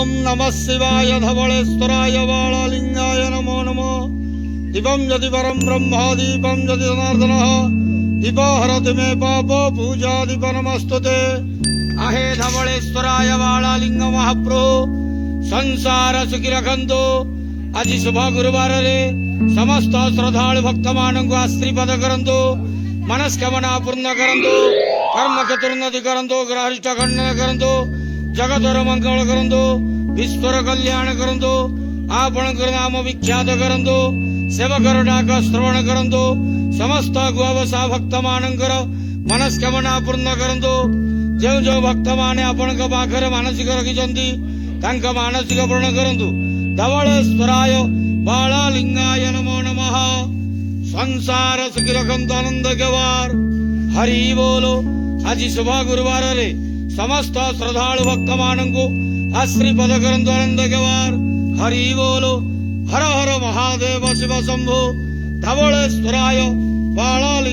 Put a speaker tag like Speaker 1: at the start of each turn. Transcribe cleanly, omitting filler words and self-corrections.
Speaker 1: ओम नमः शिवाय धवलेश्वराय बालालिंगाय नमो नमः। दीपं यदि परं ब्रह्म दीपं यदि जनार्दनः दीपो हरति मे पापो पूजा दीप नमस्तुते। आहे धवलेश्वराय बालालिंग महाप्रभु संसार सुखी रखंतु। आज शुभ गुरुवार रे समस्त श्रद्धालु भक्त मानक आश्रीपद करंतु, मनस्कामना पूर्ण करंतु, कर्म चतुर्नति करंतु, ग्रहिष्ठ खंडन करंतु, जगतर मंगल करंतु, विश्वर कल्याण करंतु, आपण नाम विख्यात करंतु, सेवकर डाक श्रवण करंतु, समस्त गोवसा भक्त मानकर मनस्कामना पूर्ण करंतु। जो जो भक्त माने आपण पाखरे मानसिक रखिछंती तांका मानसिक पूर्ण करंतु। धवलेश्वराय बालालिंगाय नमो नमः। संसार सुखी रखंतु, आनंद गवार हरि बोलो। आज शुभ गुरुवार रे समस्त श्रद्धालु भक्त मानंकु आश्रीपद करंतु, आनंद गवार हरि बोलो। हर हर महादेव शिव शंभो। धवलेश्वराय बालालिंगाय